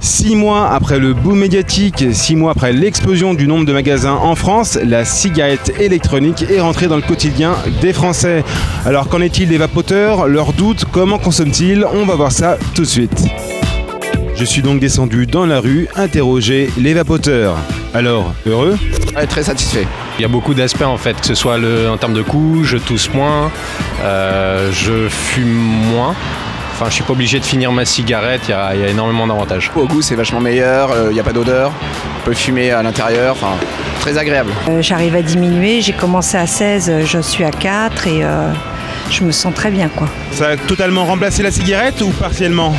6 mois après le boom médiatique, 6 mois après l'explosion du nombre de magasins en France, la cigarette électronique est rentrée dans le quotidien des Français. Alors qu'en est-il des vapoteurs? Leurs doutes, comment consomment-ils? On va voir ça tout de suite. Je suis donc descendu dans la rue, interroger les vapoteurs. Alors, heureux? Ouais, très satisfait. Il y a beaucoup d'aspects en fait, que ce soit en termes de coût, je tousse moins, je fume moins. Enfin, je suis pas obligé de finir ma cigarette, il y a énormément d'avantages. Au goût, c'est vachement meilleur, il n'y a pas d'odeur, on peut fumer à l'intérieur, enfin, très agréable. J'arrive à diminuer, j'ai commencé à 16, je suis à 4 et je me sens très bien, quoi. Ça a totalement remplacé la cigarette ou partiellement?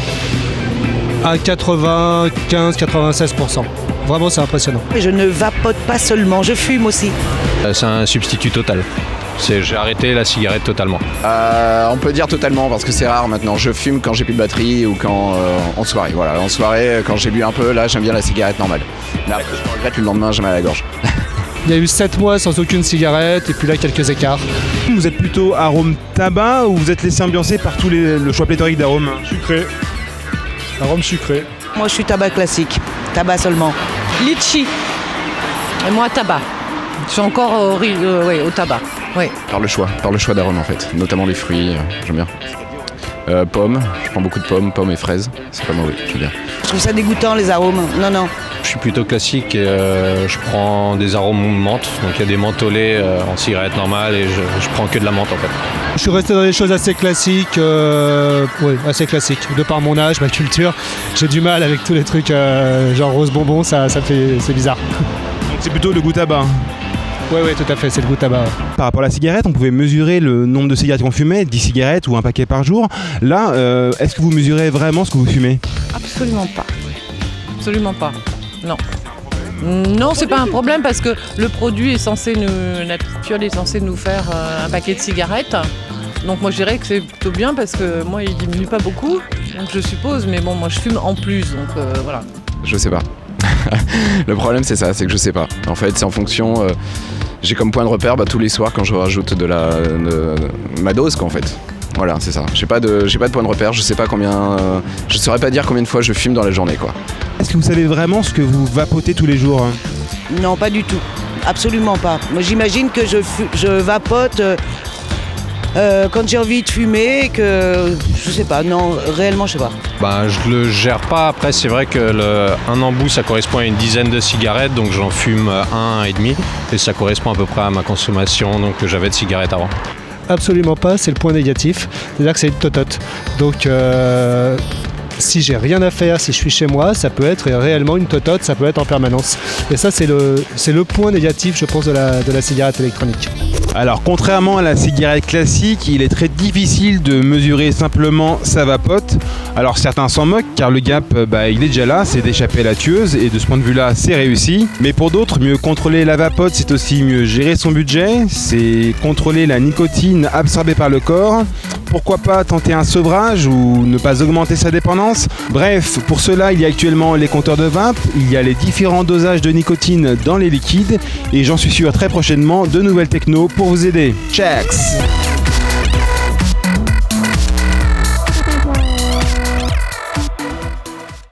À 95-96%. Vraiment, c'est impressionnant. Je ne vapote pas seulement, je fume aussi. C'est un substitut total. J'ai arrêté la cigarette totalement. On peut dire totalement parce que c'est rare maintenant. Je fume quand j'ai plus de batterie ou quand en soirée. Voilà, en soirée, quand j'ai bu un peu, là j'aime bien la cigarette normale. Mais après, je regrette le lendemain, j'ai mal à la gorge. Il y a eu 7 mois sans aucune cigarette et puis là quelques écarts. Vous êtes plutôt arôme tabac ou vous êtes laissé ambiancer par tous le choix pléthorique d'arômes? Sucré. Arôme sucré. Moi je suis tabac classique, tabac seulement. Litchi. Et moi, tabac. Je suis encore au tabac. Oui. Par le choix d'arômes en fait, notamment les fruits, j'aime bien. Pommes, je prends beaucoup de pommes et fraises, c'est pas mauvais, j'aime bien. Je trouve ça dégoûtant les arômes, non. Je suis plutôt classique et je prends des arômes menthe, donc il y a des mentholés en cigarette normale et je prends que de la menthe en fait. Je suis resté dans des choses assez classiques, assez classiques. De par mon âge, ma culture, j'ai du mal avec tous les trucs genre rose bonbon, c'est bizarre. Donc c'est plutôt le goût tabac. Oui, tout à fait, c'est le goût tabac. Par rapport à la cigarette, on pouvait mesurer le nombre de cigarettes qu'on fumait, 10 cigarettes ou un paquet par jour. Là, est-ce que vous mesurez vraiment ce que vous fumez? Absolument pas. Absolument pas. Non. Non, c'est pas un problème parce que le produit est censé la fiole est censée nous faire un paquet de cigarettes. Donc moi je dirais que c'est plutôt bien parce que moi il diminue pas beaucoup, donc je suppose, mais bon moi je fume en plus, donc voilà. Je sais pas. Le problème c'est ça, c'est que je sais pas. En fait c'est en fonction, j'ai comme point de repère tous les soirs quand je rajoute de ma dose quoi en fait. Voilà, c'est ça. J'ai pas de point de repère, je sais pas combien, je saurais pas dire combien de fois je fume dans la journée quoi. Est-ce que vous savez vraiment ce que vous vapotez tous les jours? Non, pas du tout, absolument pas. Moi j'imagine que je vapote quand j'ai envie de fumer et que, je sais pas, non, réellement je sais pas. Je le gère pas, après c'est vrai que un embout ça correspond à une dizaine de cigarettes, donc j'en fume 1,5 et ça correspond à peu près à ma consommation donc, que j'avais de cigarettes avant. Absolument pas, c'est le point négatif, c'est-à-dire que c'est une totote. Donc si j'ai rien à faire, si je suis chez moi, ça peut être réellement une totote, ça peut être en permanence. Et ça c'est le point négatif je pense de la cigarette électronique. Alors contrairement à la cigarette classique, il est très difficile de mesurer simplement sa vapote. Alors certains s'en moquent car le gap il est déjà là, c'est d'échapper à la tueuse et de ce point de vue là c'est réussi. Mais pour d'autres, mieux contrôler la vapote c'est aussi mieux gérer son budget, c'est contrôler la nicotine absorbée par le corps. Pourquoi pas tenter un sevrage ou ne pas augmenter sa dépendance? Bref, pour cela il y a actuellement les compteurs de vape, il y a les différents dosages de nicotine dans les liquides et j'en suis sûr très prochainement de nouvelles technos pour vous aider. Checks!